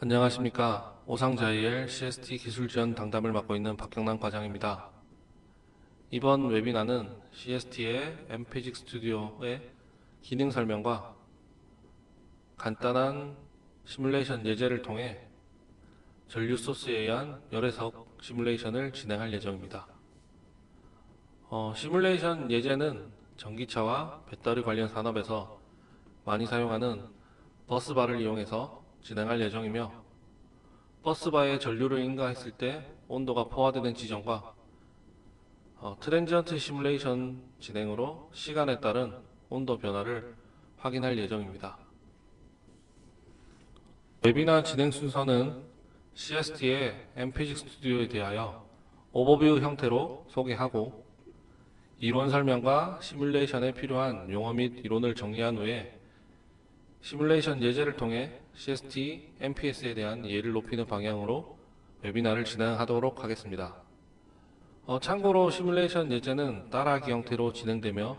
안녕하십니까. 오상자이엘 CST 기술지원 당담을 맡고 있는 박경남 과장입니다. 이번 웨비나는 CST의 엠피직 스튜디오의 기능 설명과 간단한 시뮬레이션 예제를 통해 전류 소스에 의한 열애석 시뮬레이션을 진행할 예정입니다. 시뮬레이션 예제는 전기차와 배터리 관련 산업에서 많이 사용하는 버스바를 이용해서 진행할 예정이며, 버스바에 전류를 인가했을 때 온도가 포화되는 지점과 트랜지언트 시뮬레이션 진행으로 시간에 따른 온도 변화를 확인할 예정입니다. 웨비나 진행 순서는 CST의 엠피직 스튜디오에 대하여 오버뷰 형태로 소개하고, 이론 설명과 시뮬레이션에 필요한 용어 및 이론을 정리한 후에 시뮬레이션 예제를 통해 CST MPS에 대한 이해를 높이는 방향으로 웨비나를 진행하도록 하겠습니다. 참고로 시뮬레이션 예제는 따라하기 형태로 진행되며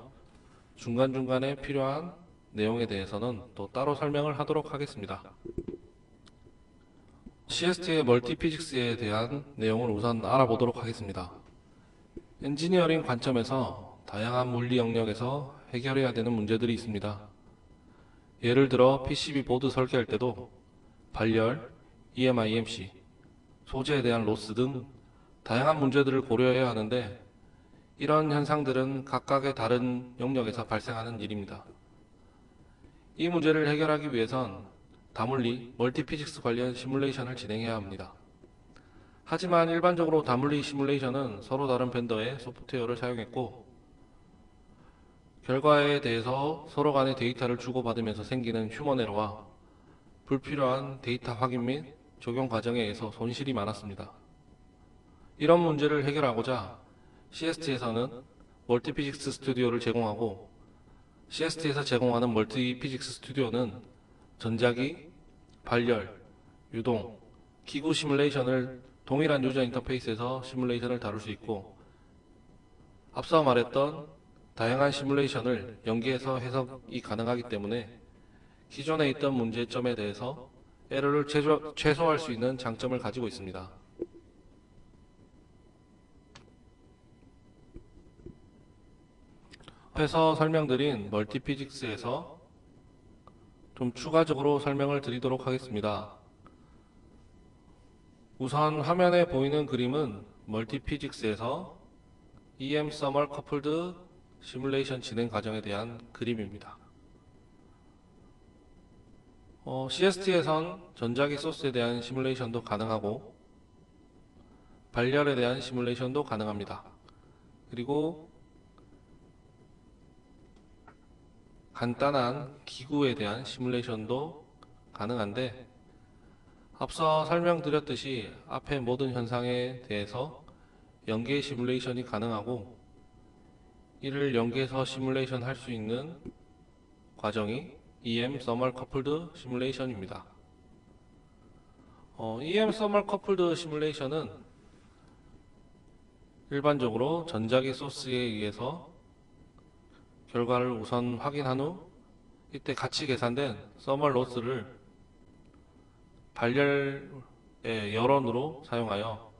중간중간에 필요한 내용에 대해서는 또 따로 설명을 하도록 하겠습니다. CST의 멀티피직스에 대한 내용을 우선 알아보도록 하겠습니다. 엔지니어링 관점에서 다양한 물리 영역에서 해결해야 되는 문제들이 있습니다. 예를 들어 PCB 보드 설계할 때도 발열, EMI/EMC, 소재에 대한 로스 등 다양한 문제들을 고려해야 하는데, 이런 현상들은 각각의 다른 영역에서 발생하는 일입니다. 이 문제를 해결하기 위해선 다물리, 멀티피직스 관련 시뮬레이션을 진행해야 합니다. 하지만 일반적으로 다물리 시뮬레이션은 서로 다른 벤더의 소프트웨어를 사용했고, 결과에 대해서 서로 간의 데이터를 주고받으면서 생기는 휴먼 에러와 불필요한 데이터 확인 및 적용 과정에 의해서 손실이 많았습니다. 이런 문제를 해결하고자 CST에서는 멀티피직스 스튜디오를 제공하고, CST에서 제공하는 멀티피직스 스튜디오는 전자기, 발열, 유동, 기구 시뮬레이션을 동일한 유저 인터페이스에서 시뮬레이션을 다룰 수 있고, 앞서 말했던 다양한 시뮬레이션을 연계해서 해석이 가능하기 때문에 기존에 있던 문제점에 대해서 에러를 최소화할 수 있는 장점을 가지고 있습니다. 앞에서 설명드린 멀티피직스에서 좀 추가적으로 설명을 드리도록 하겠습니다. 우선 화면에 보이는 그림은 멀티피직스에서 EM Thermal Coupled 시뮬레이션 진행 과정에 대한 그림입니다. CST에선 전자기 소스에 대한 시뮬레이션도 가능하고 발열에 대한 시뮬레이션도 가능합니다. 그리고 간단한 기구에 대한 시뮬레이션도 가능한데, 앞서 설명드렸듯이 앞의 모든 현상에 대해서 연계 시뮬레이션이 가능하고, 이를 연계해서 시뮬레이션 할 수 있는 과정이 EM Thermal Coupled 시뮬레이션입니다. EM Thermal Coupled 시뮬레이션은 일반적으로 전자기 소스에 의해서 결과를 우선 확인한 후 이때 같이 계산된 서멀 로스를 발열의 열원으로 사용하여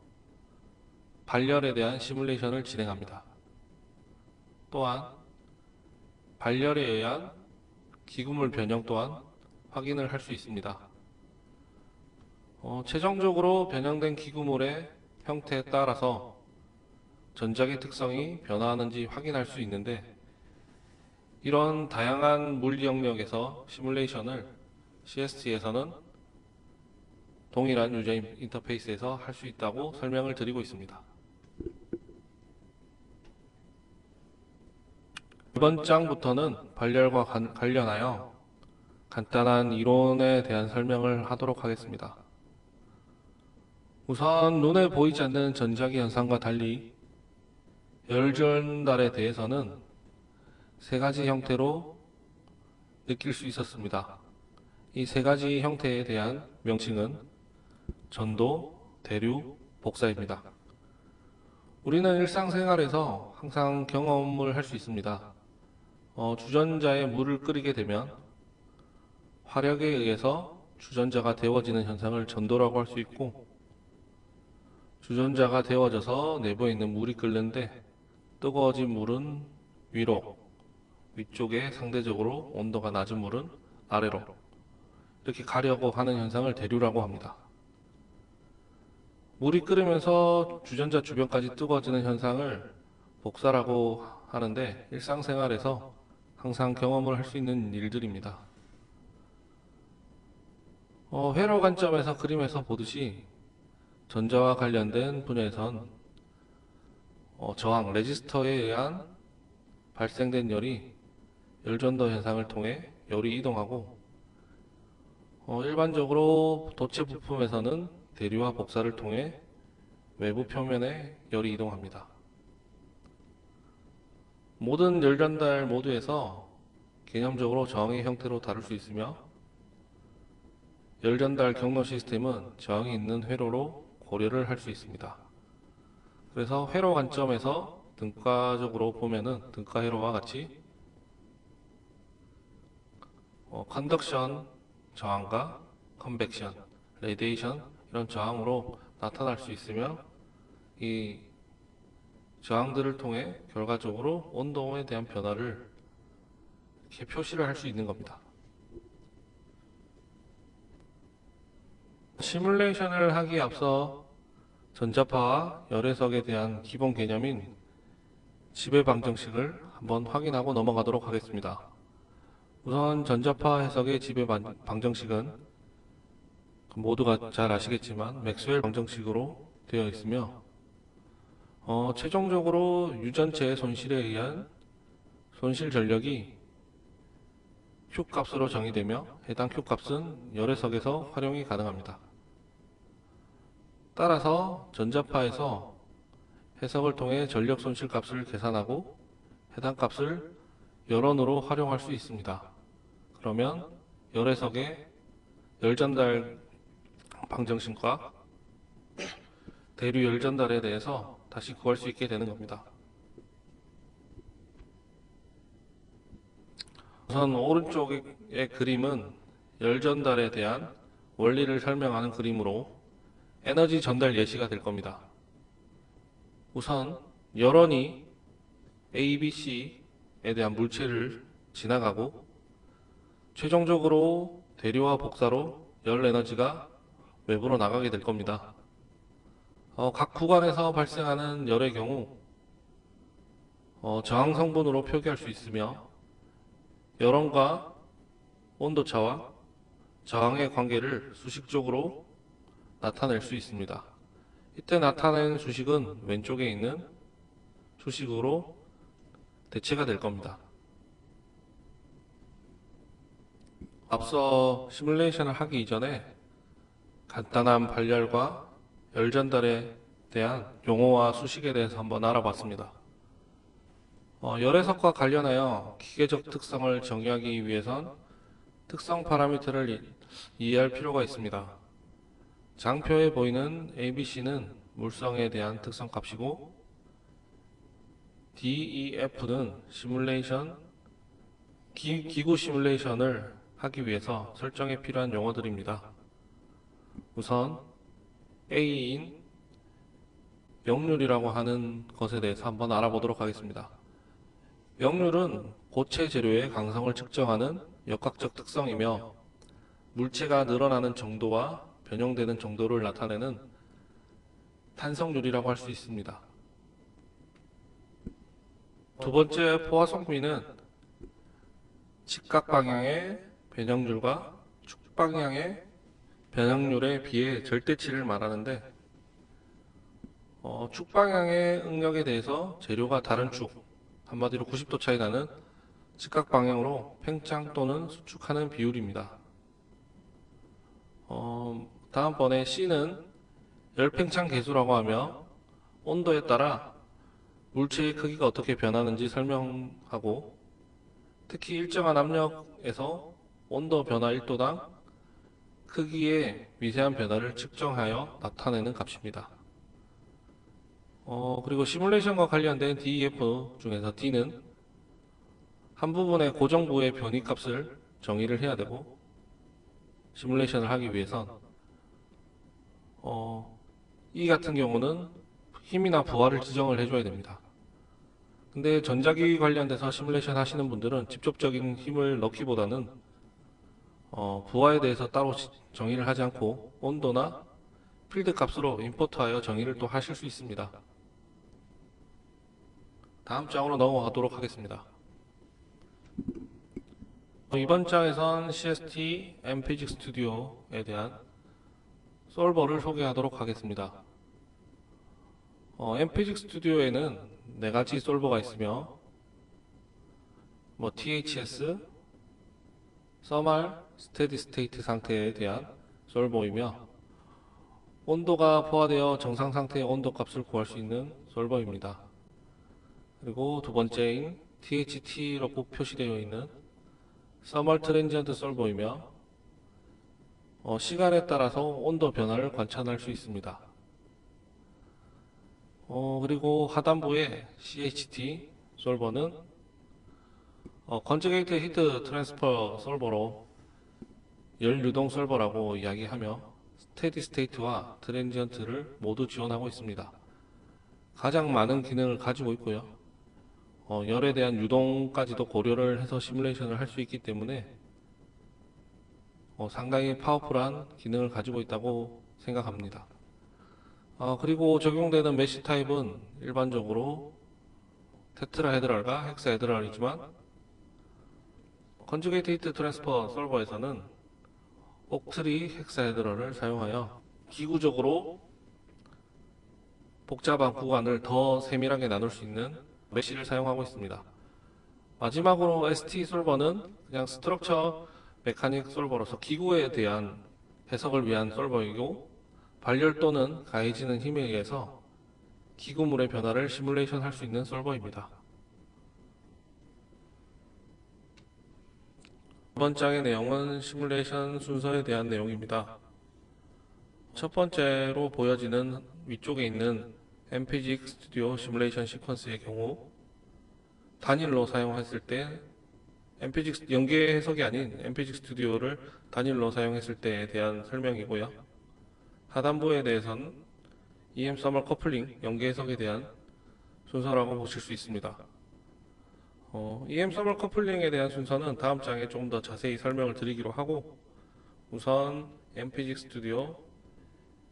발열에 대한 시뮬레이션을 진행합니다. 또한 발열에 의한 기구물 변형 또한 확인을 할 수 있습니다. 최종적으로 변형된 기구물의 형태에 따라서 전자기 특성이 변화하는지 확인할 수 있는데, 이런 다양한 물리 영역에서 시뮬레이션을 CST에서는 동일한 유저 인터페이스에서 할 수 있다고 설명을 드리고 있습니다. 이번 장부터는 발열과 관련하여 간단한 이론에 대한 설명을 하도록 하겠습니다. 우선 눈에 보이지 않는 전자기 현상과 달리 열 전달에 대해서는 세 가지 형태로 느낄 수 있었습니다. 이 세 가지 형태에 대한 명칭은 전도, 대류, 복사입니다. 우리는 일상생활에서 항상 경험을 할 수 있습니다. 주전자에 물을 끓이게 되면 화력에 의해서 주전자가 데워지는 현상을 전도라고 할 수 있고, 주전자가 데워져서 내부에 있는 물이 끓는데 뜨거워진 물은 위로, 위쪽에 상대적으로 온도가 낮은 물은 아래로 이렇게 가려고 하는 현상을 대류라고 합니다. 물이 끓으면서 주전자 주변까지 뜨거워지는 현상을 복사라고 하는데 일상생활에서 항상 경험을 할 수 있는 일들입니다. 회로 관점에서 그림에서 보듯이 전자와 관련된 분야에선 저항, 레지스터에 의한 발생된 열이 열전도 현상을 통해 열이 이동하고 일반적으로 도체 부품에서는 대류와 복사를 통해 외부 표면에 열이 이동합니다. 모든 열 전달 모드에서 개념적으로 저항의 형태로 다룰 수 있으며 열 전달 경로 시스템은 저항이 있는 회로로 고려를 할 수 있습니다. 그래서 회로 관점에서 등가적으로 보면은 등가 회로와 같이 컨덕션 저항과 컨벡션, 레디에이션 이런 저항으로 나타날 수 있으며 이 저항들을 통해 결과적으로 온도에 대한 변화를 이렇게 표시를 할 수 있는 겁니다. 시뮬레이션을 하기에 앞서 전자파와 열해석에 대한 기본 개념인 지배 방정식을 한번 확인하고 넘어가도록 하겠습니다. 우선 전자파 해석의 지배 방정식은 모두가 잘 아시겠지만 맥스웰 방정식으로 되어 있으며 최종적으로 유전체의 손실에 의한 손실 전력이 Q 값으로 정의되며 해당 Q 값은 열해석에서 활용이 가능합니다. 따라서 전자파에서 해석을 통해 전력 손실 값을 계산하고 해당 값을 열원으로 활용할 수 있습니다. 그러면 열해석의 열전달 방정식과 대류 열전달에 대해서 다시 구할 수 있게 되는 겁니다. 우선 오른쪽의 그림은 열전달에 대한 원리를 설명하는 그림으로 에너지 전달 예시가 될 겁니다. 우선 열원이 A, B, C에 대한 물체를 지나가고 최종적으로 대류와 복사로 열 에너지가 외부로 나가게 될 겁니다. 각 구간에서 발생하는 열의 경우 저항 성분으로 표기할 수 있으며 열원과 온도차와 저항의 관계를 수식적으로 나타낼 수 있습니다. 이때 나타낸 수식은 왼쪽에 있는 수식으로 대체가 될 겁니다. 앞서 시뮬레이션을 하기 이전에 간단한 발열과 열 전달에 대한 용어와 수식에 대해서 한번 알아봤습니다. 열해석과 관련하여 기계적 특성을 정의하기 위해선 특성 파라미터를 이해할 필요가 있습니다. 장표에 보이는 ABC는 물성에 대한 특성 값이고 DEF는 시뮬레이션, 기구 시뮬레이션을 하기 위해서 설정에 필요한 용어들입니다. 우선 A인 역률이라고 하는 것에 대해서 한번 알아보도록 하겠습니다. 역률은 고체 재료의 강성을 측정하는 역학적 특성이며 물체가 늘어나는 정도와 변형되는 정도를 나타내는 탄성률이라고 할 수 있습니다. 두 번째 포화성비는 직각 방향의 변형률과 축 방향의 변형률에 비해 절대치를 말하는데 축 방향의 응력에 대해서 재료가 다른 축, 한마디로 90도 차이 나는 직각 방향으로 팽창 또는 수축하는 비율입니다. 다음번에 C는 열팽창 계수라고 하며 온도에 따라 물체의 크기가 어떻게 변하는지 설명하고 특히 일정한 압력에서 온도 변화 1도당 크기의 미세한 변화를 측정하여 나타내는 값입니다. 그리고 시뮬레이션과 관련된 DEF 중에서 D는 한 부분의 고정부의 변이값을 정의를 해야 되고 시뮬레이션을 하기 위해선 이 같은 경우는 힘이나 부하를 지정을 해줘야 됩니다. 근데 전자기 관련돼서 시뮬레이션 하시는 분들은 직접적인 힘을 넣기보다는 부하에 대해서 따로 정의를 하지 않고 온도나 필드 값으로 임포트하여 정의를 또 하실 수 있습니다. 다음 장으로 넘어가도록 하겠습니다. 이번 장에선 CST mpg 스튜디오에 대한 솔버를 소개하도록 하겠습니다. mpg 스튜디오에는 4가지 솔버가 있으며 THS, 서멀 스테디 스테이트 상태에 대한 솔버이며 온도가 포화되어 정상 상태의 온도 값을 구할 수 있는 솔버입니다. 그리고 두 번째인 THT라고 표시되어 있는 서멀 트랜지언트 솔버이며 시간에 따라서 온도 변화를 관찰할 수 있습니다. 그리고 하단부의 CHT 솔버는 컨저게이트 히트 트랜스퍼 솔버로 열 유동 솔버라고 이야기하며 스테디 스테이트와 트랜지언트를 모두 지원하고 있습니다. 가장 많은 기능을 가지고 있고요. 열에 대한 유동까지도 고려를 해서 시뮬레이션을 할 수 있기 때문에 상당히 파워풀한 기능을 가지고 있다고 생각합니다. 그리고 적용되는 메쉬 타입은 일반적으로 테트라헤드럴과 헥사헤드럴이지만 컨주게이트 히트 트랜스퍼 솔버에서는 옥트리 헥사헤드럴을 사용하여 기구적으로 복잡한 구간을 더 세밀하게 나눌 수 있는 메쉬를 사용하고 있습니다. 마지막으로 ST 솔버는 그냥 스트럭처 메카닉 솔버로서 기구에 대한 해석을 위한 솔버이고 발열 또는 가해지는 힘에 의해서 기구물의 변화를 시뮬레이션 할 수 있는 솔버입니다. 이번 장의 내용은 시뮬레이션 순서에 대한 내용입니다. 첫 번째로 보여지는 위쪽에 있는 mpg 스튜디오 시뮬레이션 시퀀스의 경우 단일로 사용했을 때 연계 해석이 아닌 mpg 스튜디오를 단일로 사용했을 때에 대한 설명이고요. 하단부에 대해서는 EM 서멀 커플링 연계 해석에 대한 순서라고 보실 수 있습니다. EM 서멀 커플링에 대한 순서는 다음 장에 좀 더 자세히 설명을 드리기로 하고 우선 mpg 스튜디오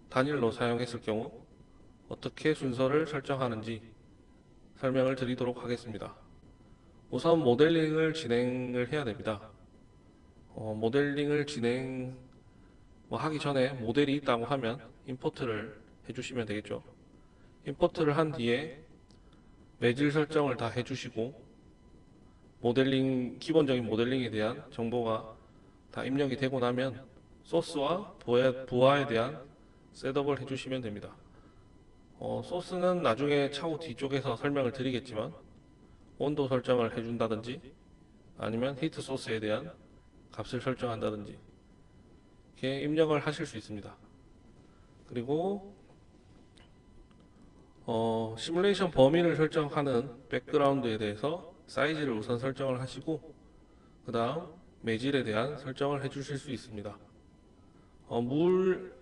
단일로 사용했을 경우 어떻게 순서를 설정하는지 설명을 드리도록 하겠습니다. 우선 모델링을 진행을 해야 됩니다. 모델링을 하기 전에 모델이 있다고 하면 임포트를 해주시면 되겠죠. 임포트를 한 뒤에 매질 설정을 다 해주시고 기본적인 모델링에 대한 정보가 다 입력이 되고 나면 소스와 부하에 대한 셋업을 해주시면 됩니다. 소스는 나중에 차후 뒤쪽에서 설명을 드리겠지만 온도 설정을 해준다든지 아니면 히트 소스에 대한 값을 설정한다든지 이렇게 입력을 하실 수 있습니다. 그리고 시뮬레이션 범위를 설정하는 백그라운드에 대해서 사이즈를 우선 설정을 하시고 그 다음 매질에 대한 설정을 해 주실 수 있습니다. 물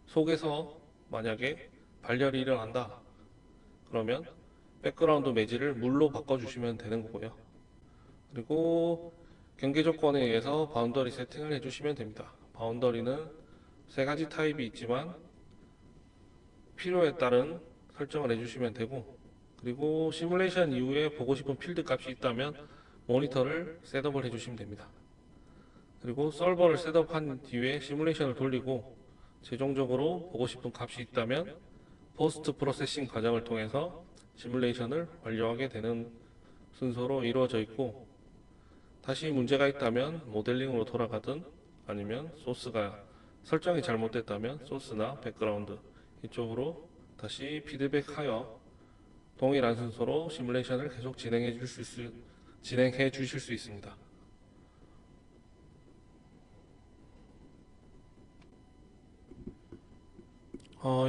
속에서 만약에 발열이 일어난다 그러면 백그라운드 매질을 물로 바꿔주시면 되는 거고요. 그리고 경계 조건에 의해서 바운더리 세팅을 해주시면 됩니다. 바운더리는 3가지 타입이 있지만 필요에 따른 설정을 해주시면 되고 그리고 시뮬레이션 이후에 보고 싶은 필드 값이 있다면 모니터를 셋업을 해주시면 됩니다. 그리고 서버를 셋업한 뒤에 시뮬레이션을 돌리고 최종적으로 보고 싶은 값이 있다면 포스트 프로세싱 과정을 통해서 시뮬레이션을 완료하게 되는 순서로 이루어져 있고 다시 문제가 있다면 모델링으로 돌아가든 아니면 소스가 설정이 잘못됐다면 소스나 백그라운드 이쪽으로 다시 피드백하여 동일한 순서로 시뮬레이션을 계속 진행해 주실 수 있습니다.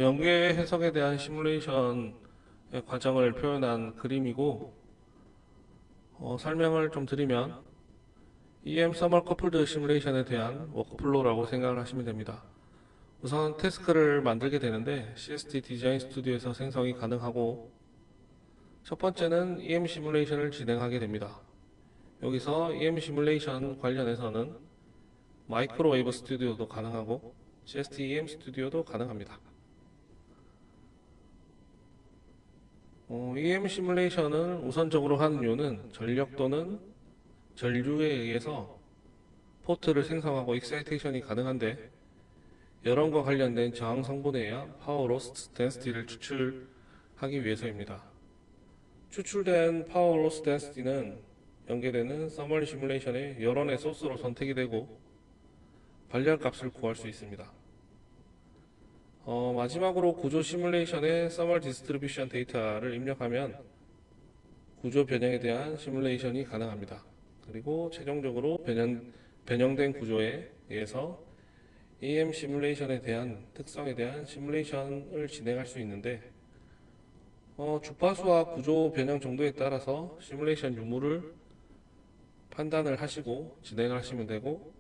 연계 해석에 대한 시뮬레이션의 과정을 표현한 그림이고 설명을 좀 드리면 EM 서멀 커플드 시뮬레이션에 대한 워크플로우라고 생각을 하시면 됩니다. 우선 태스크를 만들게 되는데 CST 디자인 스튜디오에서 생성이 가능하고, 첫 번째는 EM 시뮬레이션을 진행하게 됩니다. 여기서 EM 시뮬레이션 관련해서는 마이크로웨이브 스튜디오도 가능하고 CST EM 스튜디오도 가능합니다. EM 시뮬레이션을 우선적으로 하는 이유는 전력 또는 전류에 의해서 포트를 생성하고 익사이테이션이 가능한데, 여론과 관련된 저항 성분에 의한 파워 로스 덴시티를 추출하기 위해서입니다. 추출된 파워 로스 덴시티는 연계되는 서멀 시뮬레이션의 여론의 소스로 선택이 되고 발열 값을 구할 수 있습니다. 마지막으로 구조 시뮬레이션에 서멀 디스트리뷰션 데이터를 입력하면 구조 변형에 대한 시뮬레이션이 가능합니다. 그리고 최종적으로 변형된 구조에 의해서 EM 시뮬레이션에 대한 특성에 대한 시뮬레이션을 진행할 수 있는데, 주파수와 구조 변형 정도에 따라서 시뮬레이션 유무를 판단을 하시고 진행을 하시면 되고,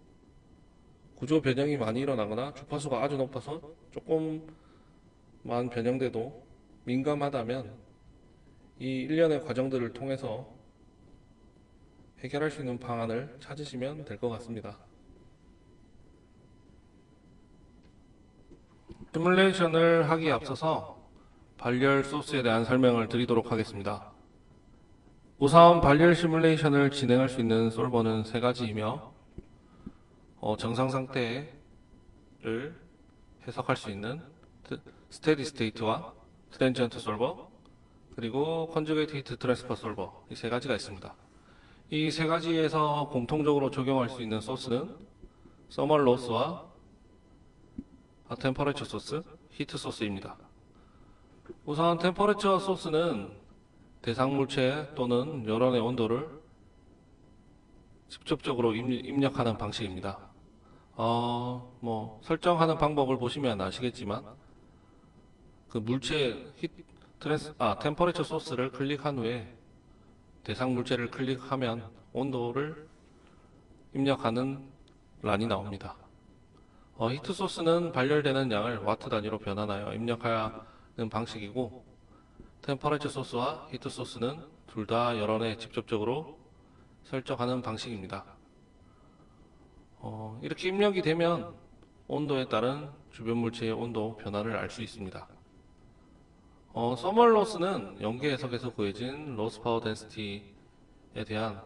구조 변형이 많이 일어나거나 주파수가 아주 높아서 조금만 변형돼도 민감하다면 이 일련의 과정들을 통해서 해결할 수 있는 방안을 찾으시면 될 것 같습니다. 시뮬레이션을 하기에 앞서서 발열 소스에 대한 설명을 드리도록 하겠습니다. 우선 발열 시뮬레이션을 진행할 수 있는 솔버는 세 가지이며, 정상 상태를 해석할 수 있는 스테디 스테이트와 트랜지언트 솔버, 그리고 컨주게이트 히트 트랜스퍼 솔버, 이 세 가지가 있습니다. 이 세 가지에서 공통적으로 적용할 수 있는 소스는 서멀 로스와 템퍼레처 소스, 히트 소스입니다. 우선 템퍼레처 소스는 대상 물체 또는 열원의 온도를 직접적으로 입력하는 방식입니다. 설정하는 방법을 보시면 아시겠지만, 그 물체 템퍼레처 소스를 클릭한 후에 대상 물체를 클릭하면 온도를 입력하는 란이 나옵니다. 히트 소스는 발열되는 양을 와트 단위로 변환하여 입력하는 방식이고, 템퍼레처 소스와 히트 소스는 둘 다 열원에 직접적으로 설정하는 방식입니다. 이렇게 입력이 되면 온도에 따른 주변 물체의 온도 변화를 알 수 있습니다. 서멀 로스는 연계 해석에서 구해진 로스 파워 덴시티에 대한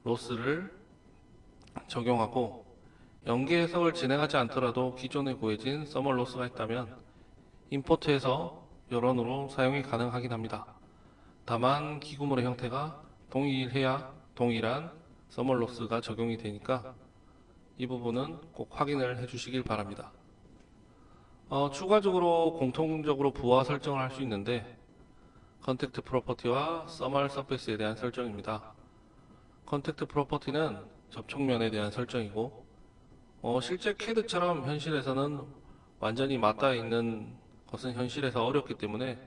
로스를 적용하고, 연계 해석을 진행하지 않더라도 기존에 구해진 서멀 로스가 있다면 임포트해서 열원으로 사용이 가능하긴 합니다. 다만 기구물의 형태가 동일해야 동일한 서멀 로스가 적용이 되니까 이 부분은 꼭 확인을 해주시길 바랍니다. 추가적으로 공통적으로 부하 설정을 할 수 있는데, 컨택트 프로퍼티와 서멀 서페이스에 대한 설정입니다. 컨택트 프로퍼티는 접촉면에 대한 설정이고, 실제 CAD처럼 현실에서는 완전히 맞닿아 있는 것은 현실에서 어렵기 때문에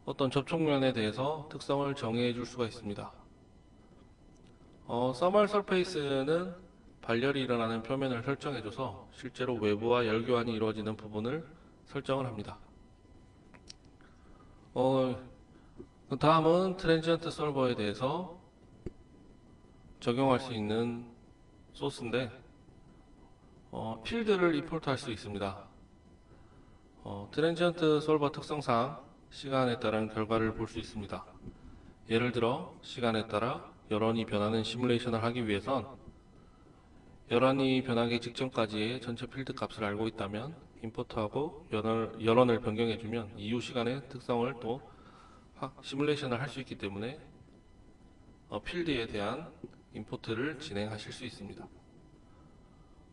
어떤 접촉면에 대해서 특성을 정의해 줄 수가 있습니다. 서멀 서페이스는 발열이 일어나는 표면을 설정해줘서 실제로 외부와 열교환이 이루어지는 부분을 설정을 합니다. 그 다음은 트랜지언트 솔버에 대해서 적용할 수 있는 소스인데, 필드를 임포트 할 수 있습니다. 트랜지언트 솔버 특성상 시간에 따른 결과를 볼 수 있습니다. 예를 들어 시간에 따라 열원이 변하는 시뮬레이션을 하기 위해선 열원이 변하기 직전까지의 전체 필드 값을 알고 있다면 임포트하고 열원을 변경해주면 이후 시간의 특성을 또 시뮬레이션을 할 수 있기 때문에 필드에 대한 임포트를 진행하실 수 있습니다.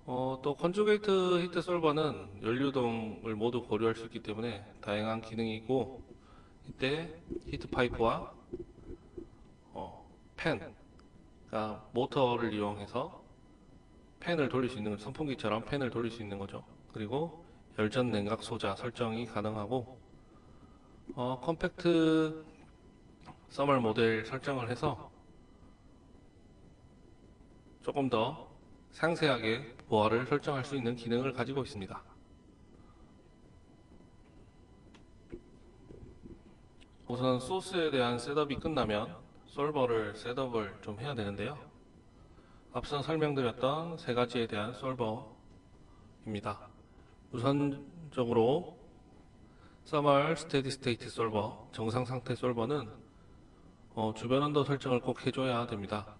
또 컨주게이트 히트 솔버는 연료동을 모두 고려할 수 있기 때문에 다양한 기능이 있고, 이때 히트 파이프와 팬, 그러니까 모터를 이용해서 팬을 돌릴 수 있는, 선풍기처럼 팬을 돌릴 수 있는 거죠. 그리고 열전 냉각 소자 설정이 가능하고, 컴팩트 서멀 모델 설정을 해서 조금 더 상세하게 보안을 설정할 수 있는 기능을 가지고 있습니다. 우선 소스에 대한 셋업이 끝나면 솔버를 셋업을 좀 해야 되는데요. 앞서 설명드렸던 세 가지에 대한 솔버입니다. 우선적으로 서멀 스테디 스테이트 솔버, 정상 상태 솔버는 주변 온도 설정을 꼭 해줘야 됩니다.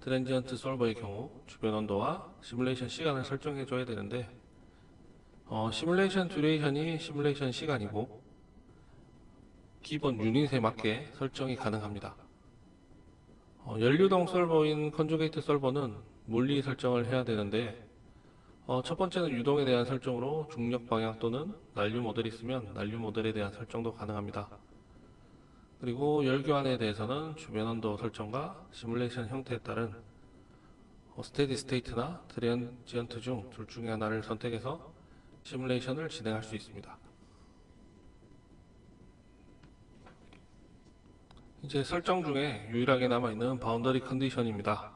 트랜지언트 솔버의 경우 주변 온도와 시뮬레이션 시간을 설정해줘야 되는데 시뮬레이션 듀레이션이 시뮬레이션 시간이고 기본 유닛에 맞게 설정이 가능합니다. 연료동 솔버인 컨주게이트 솔버는 물리 설정을 해야 되는데 첫 번째는 유동에 대한 설정으로 중력 방향 또는 난류 모델이 있으면 난류 모델에 대한 설정도 가능합니다. 그리고 열 교환에 대해서는 주변 온도 설정과 시뮬레이션 형태에 따른 스테디 스테이트나 트랜지언트 중 둘 중에 하나를 선택해서 시뮬레이션을 진행할 수 있습니다. 이제 설정 중에 유일하게 남아있는 바운더리 컨디션입니다.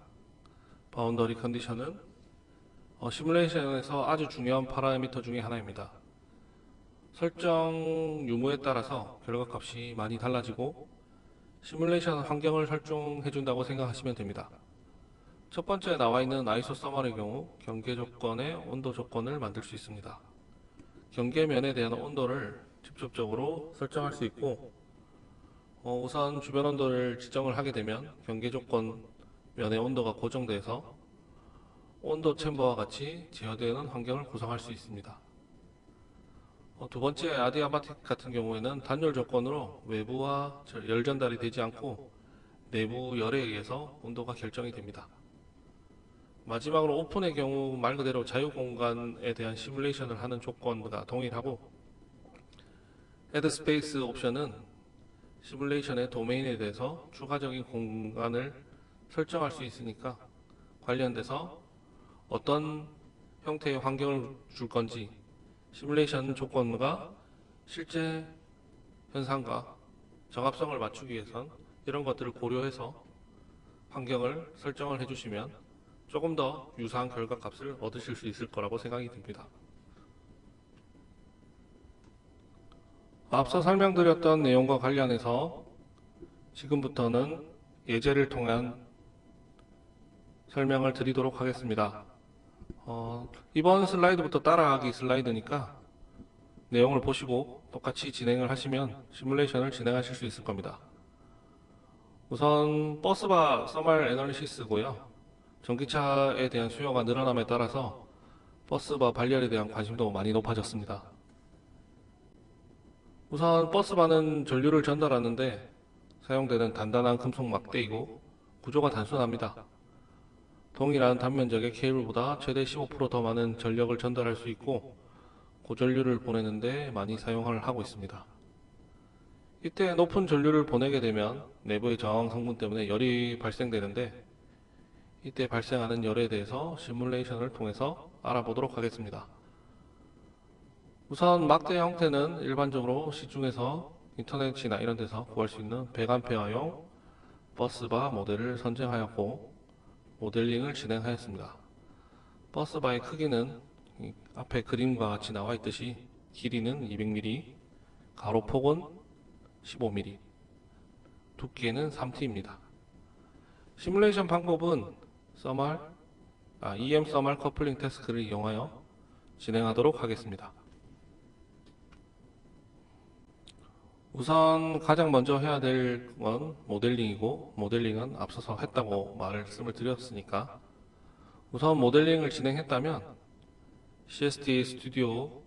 바운더리 컨디션은 시뮬레이션에서 아주 중요한 파라미터 중에 하나입니다. 설정 유무에 따라서 결과값이 많이 달라지고 시뮬레이션 환경을 설정해준다고 생각하시면 됩니다. 첫 번째 나와있는 아이소 서멀의 경우 경계 조건의 온도 조건을 만들 수 있습니다. 경계면에 대한 온도를 직접적으로 설정할 수 있고 우선 주변 온도를 지정을 하게 되면 경계 조건 면의 온도가 고정돼서 온도 챔버와 같이 제어되는 환경을 구성할 수 있습니다. 두 번째 아디아바틱 같은 경우에는 단열 조건으로 외부와 열 전달이 되지 않고 내부 열에 의해서 온도가 결정이 됩니다. 마지막으로 오픈의 경우 말 그대로 자유 공간에 대한 시뮬레이션을 하는 조건과 동일하고 Add Space 옵션은 시뮬레이션의 도메인에 대해서 추가적인 공간을 설정할 수 있으니까 관련돼서 어떤 형태의 환경을 줄 건지 시뮬레이션 조건과 실제 현상과 정합성을 맞추기 위해선 이런 것들을 고려해서 환경을 설정을 해주시면 조금 더 유사한 결과값을 얻으실 수 있을 거라고 생각이 듭니다. 앞서 설명드렸던 내용과 관련해서 지금부터는 예제를 통한 설명을 드리도록 하겠습니다. 이번 슬라이드부터 따라하기 슬라이드니까 내용을 보시고 똑같이 진행을 하시면 시뮬레이션을 진행하실 수 있을 겁니다. 우선 버스바 서멀 애널리시스고요. 전기차에 대한 수요가 늘어남에 따라서 버스바 발열에 대한 관심도 많이 높아졌습니다. 우선 버스바는 전류를 전달하는데 사용되는 단단한 금속 막대이고 구조가 단순합니다. 동일한 단면적의 케이블보다 최대 15% 더 많은 전력을 전달할 수 있고 고전류를 보내는데 많이 사용을 하고 있습니다. 이때 높은 전류를 보내게 되면 내부의 저항 성분 때문에 열이 발생되는데 이때 발생하는 열에 대해서 시뮬레이션을 통해서 알아보도록 하겠습니다. 우선 막대 형태는 일반적으로 시중에서 인터넷이나 이런 데서 구할 수 있는 100A용 버스바 모델을 선정하였고 모델링을 진행하였습니다. 버스바의 크기는 앞에 그림과 같이 나와 있듯이 길이는 200mm, 가로폭은 15mm, 두께는 3T입니다. 시뮬레이션 방법은 EM 서멀 커플링 태스크를 이용하여 진행하도록 하겠습니다. 우선 가장 먼저 해야 될 건 모델링이고 모델링은 앞서서 했다고 말씀을 드렸으니까 우선 모델링을 진행했다면 CST 스튜디오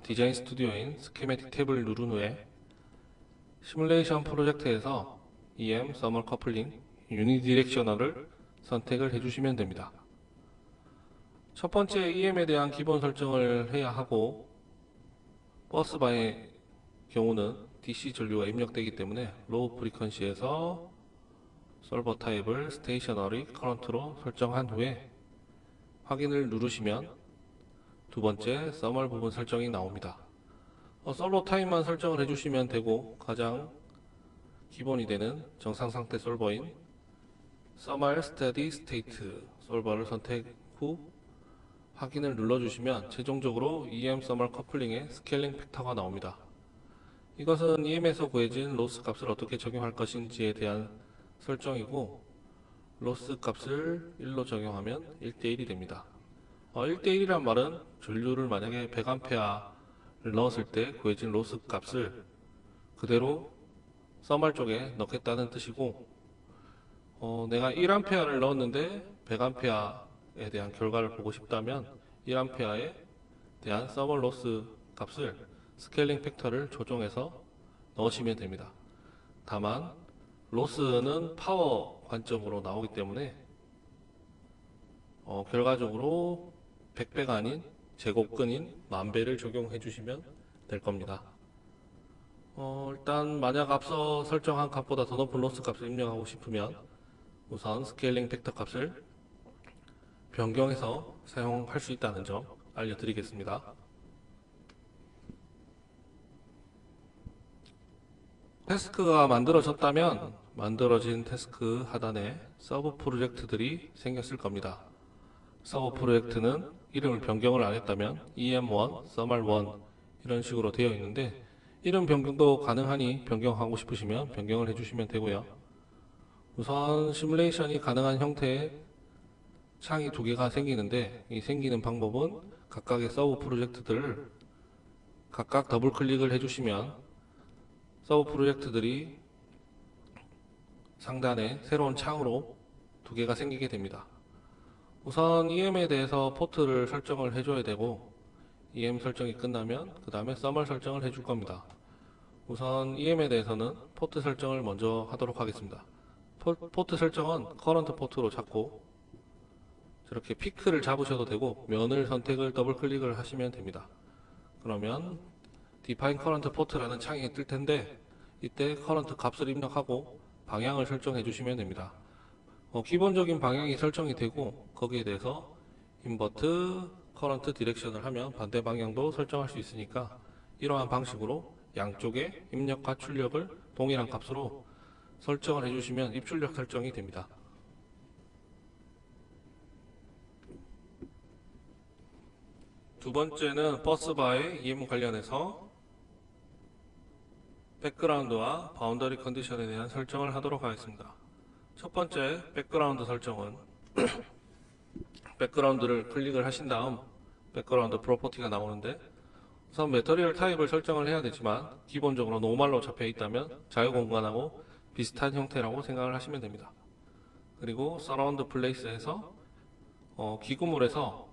디자인 스튜디오인 스키매틱 탭을 누른 후에 시뮬레이션 프로젝트에서 EM 서멀 커플링 유니디렉셔널을 선택을 해주시면 됩니다. 첫 번째 EM에 대한 기본 설정을 해야 하고 버스바의 경우는 DC 전류가 입력되기 때문에 로우 프리퀀시에서 솔버 타입을 스테이셔너리 커런트로 설정한 후에 확인을 누르시면 두 번째 서멀 부분 설정이 나옵니다. 솔버 타입만 설정을 해주시면 되고 가장 기본이 되는 정상 상태 솔버인 서멀 스테디 스테이트 솔버를 선택 후 확인을 눌러주시면 최종적으로 EM 서멀 커플링의 스케일링 팩터가 나옵니다. 이것은 EM에서 구해진 로스 값을 어떻게 적용할 것인지에 대한 설정이고, 로스 값을 1로 적용하면 1대1이 됩니다. 1대1이란 말은 전류를 만약에 100A를 넣었을 때 구해진 로스 값을 그대로 서멀 쪽에 넣겠다는 뜻이고, 내가 1A를 넣었는데 100A에 대한 결과를 보고 싶다면 1A에 대한 서멀 로스 값을 스케일링 팩터를 조정해서 넣으시면 됩니다. 다만 로스는 파워 관점으로 나오기 때문에 결과적으로 100배가 아닌 제곱근인 10,000배를 적용해 주시면 될 겁니다. 일단 만약 앞서 설정한 값보다 더 높은 로스 값을 입력하고 싶으면 우선 스케일링 팩터 값을 변경해서 사용할 수 있다는 점 알려드리겠습니다. 태스크가 만들어졌다면 만들어진 태스크 하단에 서브 프로젝트들이 생겼을 겁니다. 서브 프로젝트는 이름을 변경을 안 했다면 EM1, 서멀1 이런 식으로 되어 있는데, 이름 변경도 가능하니 변경하고 싶으시면 변경을 해주시면 되고요. 우선 시뮬레이션이 가능한 형태의 창이 두 개가 생기는데, 이 생기는 방법은 각각의 서브 프로젝트들을 각각 더블 클릭을 해주시면 서브 프로젝트들이 상단에 새로운 창으로 두 개가 생기게 됩니다. 우선 EM에 대해서 포트를 설정을 해줘야 되고, EM 설정이 끝나면 그 다음에 서멀 설정을 해줄 겁니다. 우선 EM에 대해서는 포트 설정을 먼저 하도록 하겠습니다. 포트 설정은 커런트 포트로 잡고 저렇게 피크를 잡으셔도 되고 면을 선택을 더블 클릭을 하시면 됩니다. 그러면 Define Current Port라는 창이 뜰 텐데, 이때 커런트 값을 입력하고 방향을 설정해 주시면 됩니다. 기본적인 방향이 설정이 되고 거기에 대해서 인버트 커런트 디렉션을 하면 반대 방향도 설정할 수 있으니까, 이러한 방식으로 양쪽의 입력과 출력을 동일한 값으로 설정을 해주시면 입출력 설정이 됩니다. 두 번째는 버스바의 EM 관련해서 백그라운드와 바운더리 컨디션에 대한 설정을 하도록 하겠습니다. 첫 번째 백그라운드 설정은 백그라운드를 클릭을 하신 다음 백그라운드 프로퍼티가 나오는데, 우선 매터리얼 타입을 설정을 해야 되지만 기본적으로 노멀로 잡혀 있다면 자유공간하고 비슷한 형태라고 생각을 하시면 됩니다. 그리고 서라운드 플레이스에서 기구물에서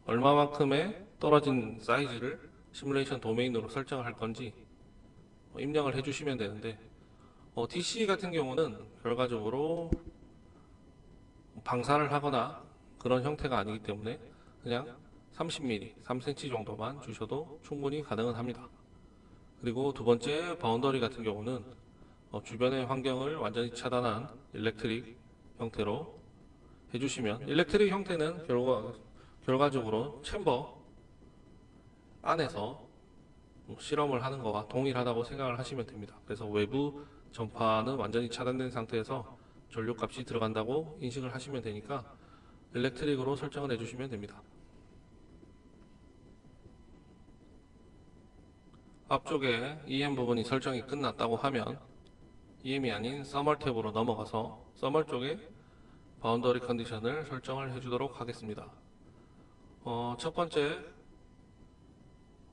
얼마만큼의 떨어진 사이즈를 시뮬레이션 도메인으로 설정을 할 건지 입력을 해주시면 되는데, DC 같은 경우는 결과적으로 방사를 하거나 그런 형태가 아니기 때문에 그냥 30mm, 3cm 정도만 주셔도 충분히 가능은 합니다. 그리고 두 번째 바운더리 같은 경우는 주변의 환경을 완전히 차단한 일렉트릭 형태로 해주시면, 일렉트릭 형태는 결과적으로 챔버 안에서 실험을 하는 것과 동일하다고 생각을 하시면 됩니다. 그래서 외부 전파는 완전히 차단된 상태에서 전류값이 들어간다고 인식을 하시면 되니까 일렉트릭으로 설정을 해주시면 됩니다. 앞쪽에 EM 부분이 설정이 끝났다고 하면 EM이 아닌 서멀 탭으로 넘어가서 서멀 쪽에 바운더리 컨디션을 설정을 해주도록 하겠습니다. 첫 번째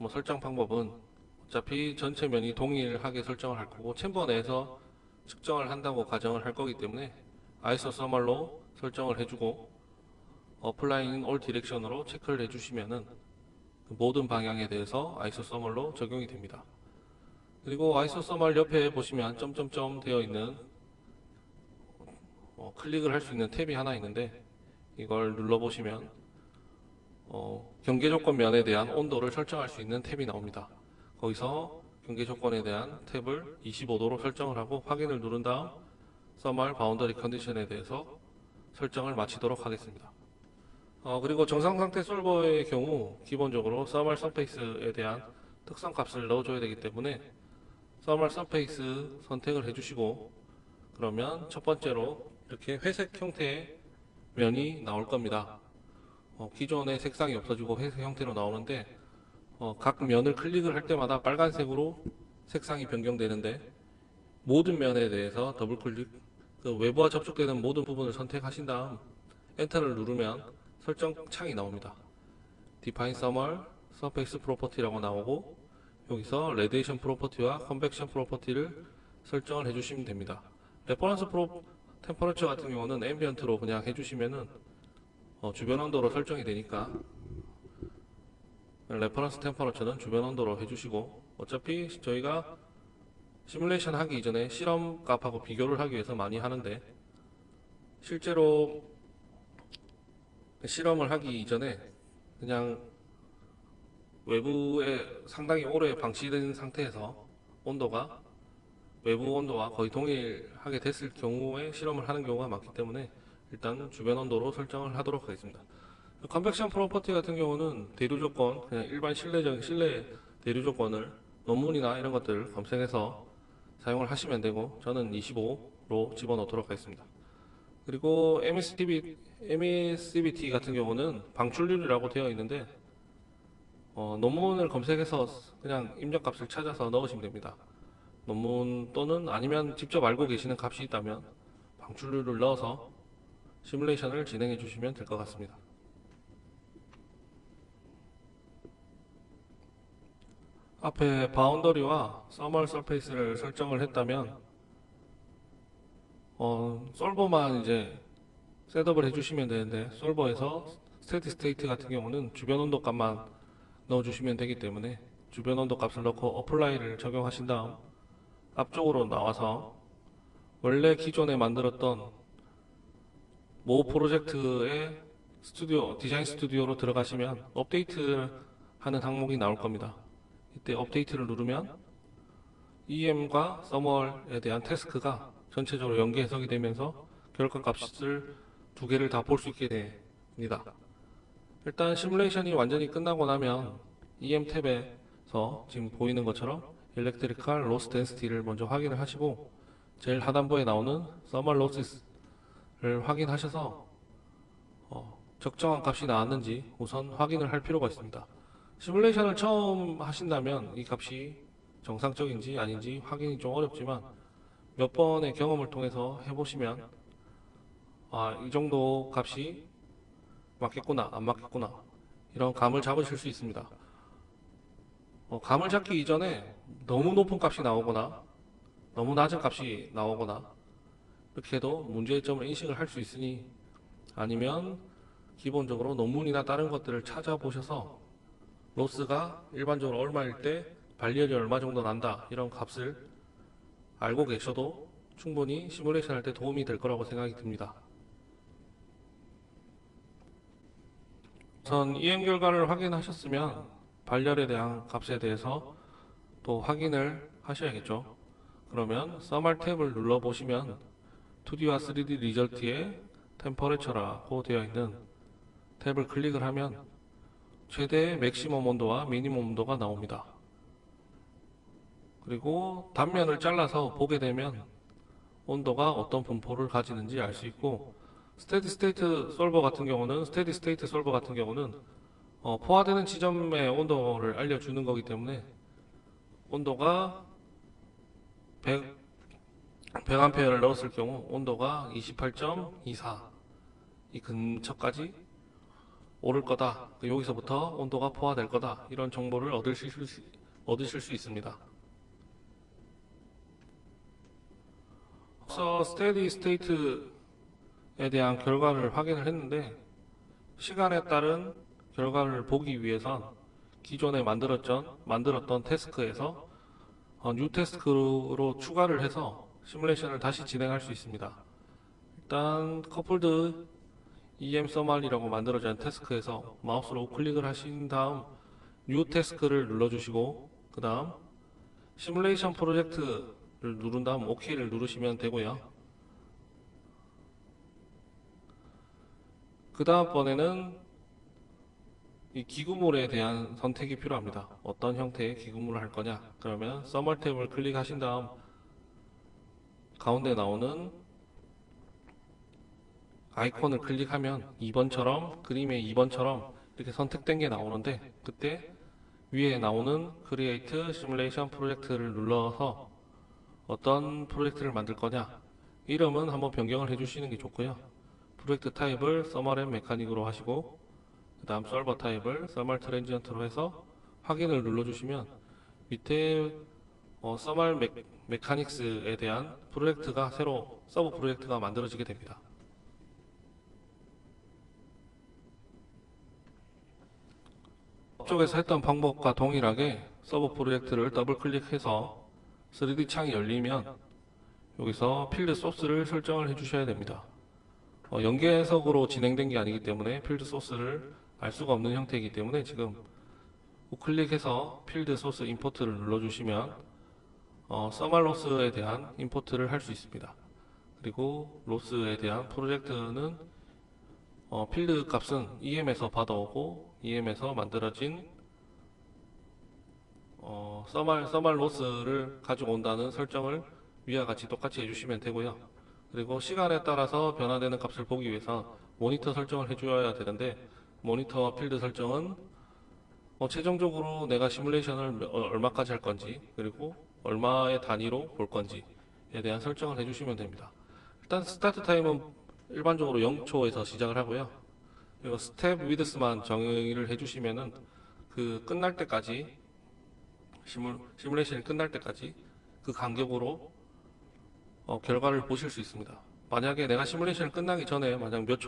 설정 방법은 어차피 전체 면이 동일하게 설정을 할 거고 챔버 내에서 측정을 한다고 가정을 할 거기 때문에 아이소 서멀로 설정을 해주고 Applying All Direction으로 체크를 해주시면은 모든 방향에 대해서 아이소 서멀로 적용이 됩니다. 그리고 아이소 서멀 옆에 보시면 점점점 되어 있는 클릭을 할 수 있는 탭이 하나 있는데, 이걸 눌러보시면 경계 조건 면에 대한 온도를 설정할 수 있는 탭이 나옵니다. 거기서 경계 조건에 대한 탭을 25도로 설정을 하고 확인을 누른 다음 서멀 바운더리 컨디션에 대해서 설정을 마치도록 하겠습니다. 그리고 정상 상태 솔버의 경우 기본적으로 서멀 서페이스에 대한 특성 값을 넣어줘야 되기 때문에 서멀 서페이스 선택을 해주시고, 그러면 첫 번째로 이렇게 회색 형태의 면이 나올 겁니다. 기존의 색상이 없어지고 회색 형태로 나오는데 각 면을 클릭을 할 때마다 빨간색으로 색상이 변경되는데 모든 면에 대해서 더블 클릭, 그 외부와 접촉되는 모든 부분을 선택하신 다음 엔터를 누르면 설정 창이 나옵니다. Define Thermal Surface Property라고 나오고 여기서 Radiation Property와 Convection Property를 설정을 해주시면 됩니다. 레퍼런스 템퍼러처 같은 경우는 앰비언트로 그냥 해주시면은 주변 온도로 설정이 되니까 레퍼런스 템퍼러처는 주변 온도로 해주시고, 어차피 저희가 시뮬레이션 하기 이전에 실험 값하고 비교를 하기 위해서 많이 하는데, 실제로 실험을 하기 이전에 그냥 외부에 상당히 오래 방치된 상태에서 온도가 외부 온도와 거의 동일하게 됐을 경우에 실험을 하는 경우가 많기 때문에 일단 주변 온도로 설정을 하도록 하겠습니다. 컨벡션 프로퍼티 같은 경우는 대류 조건, 그냥 일반 실내 대류 조건을 논문이나 이런 것들을 검색해서 사용을 하시면 되고, 저는 25로 집어넣도록 하겠습니다. 그리고 MSCBT 같은 경우는 방출률이라고 되어 있는데 논문을 검색해서 그냥 입력값을 찾아서 넣으시면 됩니다. 논문 또는 아니면 직접 알고 계시는 값이 있다면 방출률을 넣어서 시뮬레이션을 진행해 주시면 될 것 같습니다. 앞에 바운더리와 서멀 서페이스를 설정을 했다면 솔버만 이제 셋업을 해주시면 되는데, 솔버에서 스테디 스테이트 같은 경우는 주변 온도 값만 넣어주시면 되기 때문에 주변 온도 값을 넣고 어플라이를 적용하신 다음 앞쪽으로 나와서 원래 기존에 만들었던 모 프로젝트의 디자인 스튜디오로 들어가시면 업데이트 하는 항목이 나올 겁니다. 이때 업데이트를 누르면 EM과 서멀에 대한 태스크가 전체적으로 연계 해석이 되면서 결과 값을 두 개를 다 볼 수 있게 됩니다. 일단 시뮬레이션이 완전히 끝나고 나면 EM 탭에서 지금 보이는 것처럼 Electrical Loss Density를 먼저 확인을 하시고, 제일 하단부에 나오는 Thermal Loss를 확인하셔서 적정한 값이 나왔는지 우선 확인을 할 필요가 있습니다. 시뮬레이션을 처음 하신다면 이 값이 정상적인지 아닌지 확인이 좀 어렵지만 몇 번의 경험을 통해서 해보시면 이 정도 값이 맞겠구나, 안 맞겠구나, 이런 감을 잡으실 수 있습니다. 감을 잡기 이전에 너무 높은 값이 나오거나 너무 낮은 값이 나오거나 이렇게 해도 문제점을 인식을 할 수 있으니, 아니면 기본적으로 논문이나 다른 것들을 찾아보셔서 로스가 일반적으로 얼마일 때 발열이 얼마 정도 난다, 이런 값을 알고 계셔도 충분히 시뮬레이션 할 때 도움이 될 거라고 생각이 듭니다. 우선 EM 결과를 확인하셨으면 발열에 대한 값에 대해서 또 확인을 하셔야겠죠. 그러면 서멀 탭을 눌러보시면 2D와 3D 리절트에 템퍼레처라고 되어 있는 탭을 클릭을 하면 최대 맥시멈 온도와 미니멈 온도가 나옵니다. 그리고 단면을 잘라서 보게 되면 온도가 어떤 분포를 가지는지 알 수 있고, 스테디 스테이트 솔버 같은 경우는 포화되는 지점의 온도를 알려주는 거기 때문에 온도가 100A를 넣었을 경우 온도가 28.24 이 근처까지 오를 거다, 여기서부터 온도가 포화될 거다, 이런 정보를 얻으실 수 있습니다. 앞서 스테디 스테이트에 대한 결과를 확인을 했는데, 시간에 따른 결과를 보기 위해선 기존에 만들었던 태스크에서 뉴 태스크로 추가를 해서 시뮬레이션을 다시 진행할 수 있습니다. 일단 커플드 EM 서멀이라고 만들어진 태스크에서 마우스로 우클릭을 하신 다음 뉴 태스크를 눌러주시고, 그 다음 시뮬레이션 프로젝트를 누른 다음 OK를 누르시면 되고요. 그 다음번에는 이 기구물에 대한 선택이 필요합니다. 어떤 형태의 기구물을 할 거냐. 그러면 서멀 탭을 클릭하신 다음 가운데 나오는 아이콘을 클릭하면 2번처럼 그림의 2번처럼 이렇게 선택된 게 나오는데, 그때 위에 나오는 Create Simulation Project를 눌러서 어떤 프로젝트를 만들 거냐, 이름은 한번 변경을 해주시는 게 좋고요. 프로젝트 타입을 Thermal and Mechanic으로 하시고, 그 다음 서버 타입을 Thermal Transient로 해서 확인을 눌러주시면 밑에 Thermal Mechanics에 대한 프로젝트가 새로 서브 프로젝트가 만들어지게 됩니다. 앞쪽에서 했던 방법과 동일하게 서브 프로젝트를 더블 클릭해서 3D 창이 열리면 여기서 필드 소스를 설정을 해주셔야 됩니다. 연계 해석으로 진행된 게 아니기 때문에 필드 소스를 알 수가 없는 형태이기 때문에 지금 우클릭해서 필드 소스 임포트를 눌러주시면 서멀 로스에 대한 임포트를 할 수 있습니다. 그리고 로스에 대한 프로젝트는 필드 값은 EM에서 받아오고 EM에서 만들어진 서멀 로스를 가지고 온다는 설정을 위와 같이 똑같이 해주시면 되고요. 그리고 시간에 따라서 변화되는 값을 보기 위해서 모니터 설정을 해줘야 되는데, 모니터 필드 설정은 최종적으로 내가 시뮬레이션을 얼마까지 할 건지, 그리고 얼마의 단위로 볼 건지에 대한 설정을 해주시면 됩니다. 일단 스타트 타임은 일반적으로 0초에서 시작을 하고요. 그리고 스텝 위드스만 정의를 해주시면은 그 끝날 때까지, 시뮬레이션이 끝날 때까지 그 간격으로 결과를 보실 수 있습니다. 만약에 내가 시뮬레이션이 끝나기 전에 만약 몇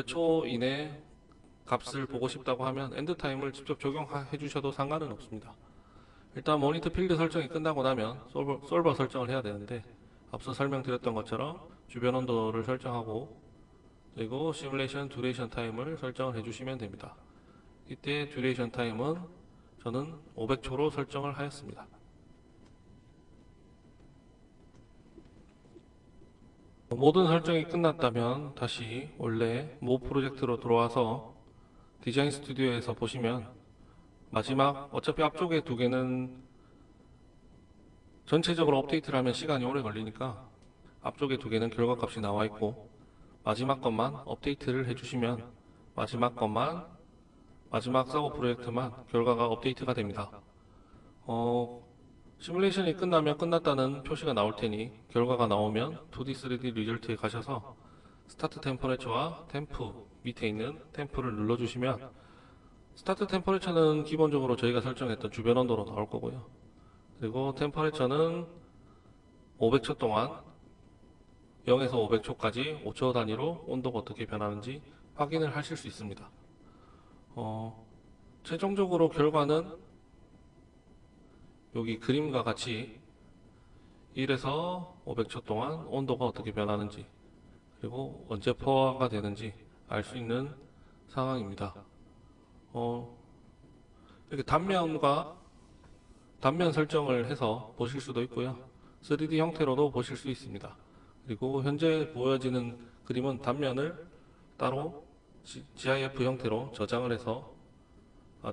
초 이내 값을 보고 싶다고 하면 엔드 타임을 직접 적용해 주셔도 상관은 없습니다. 일단 모니터 필드 설정이 끝나고 나면 솔버 설정을 해야 되는데, 앞서 설명드렸던 것처럼 주변 온도를 설정하고, 그리고 시뮬레이션 듀레이션 타임을 설정을 해주시면 됩니다. 이때 듀레이션 타임은 저는 500초로 설정을 하였습니다. 모든 설정이 끝났다면 다시 원래 모 프로젝트로 들어와서 디자인 스튜디오에서 보시면 마지막, 어차피 앞쪽에 두 개는 전체적으로 업데이트를 하면 시간이 오래 걸리니까 앞쪽에 두 개는 결과값이 나와 있고, 마지막 것만 업데이트를 해주시면 마지막 서버 프로젝트만 결과가 업데이트가 됩니다. 시뮬레이션이 끝나면 끝났다는 표시가 나올 테니 결과가 나오면 2D, 3D 리절트에 가셔서 스타트 템퍼레처와 템프 밑에 있는 템프를 눌러주시면, 스타트 템퍼레처는 기본적으로 저희가 설정했던 주변 온도로 나올 거고요. 그리고 템퍼레처는 500초 동안 0에서 500초까지 5초 단위로 온도가 어떻게 변하는지 확인을 하실 수 있습니다. 최종적으로 결과는 여기 그림과 같이 1에서 500초 동안 온도가 어떻게 변하는지, 그리고 언제 포화가 되는지 알 수 있는 상황입니다. 이렇게 단면 설정을 해서 보실 수도 있고요. 3D 형태로도 보실 수 있습니다. 그리고 현재 보여지는 그림은 단면을 따로 GIF 형태로 저장을 해서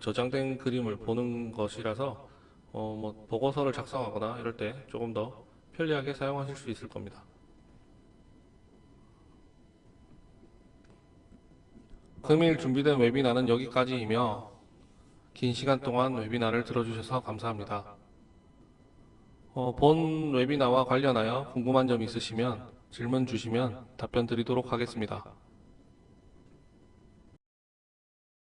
저장된 그림을 보는 것이라서 보고서를 작성하거나 이럴 때 조금 더 편리하게 사용하실 수 있을 겁니다. 금일 준비된 웨비나는 여기까지이며, 긴 시간 동안 웨비나를 들어주셔서 감사합니다. 본 웨비나와 관련하여 궁금한 점 있으시면 질문 주시면 답변 드리도록 하겠습니다.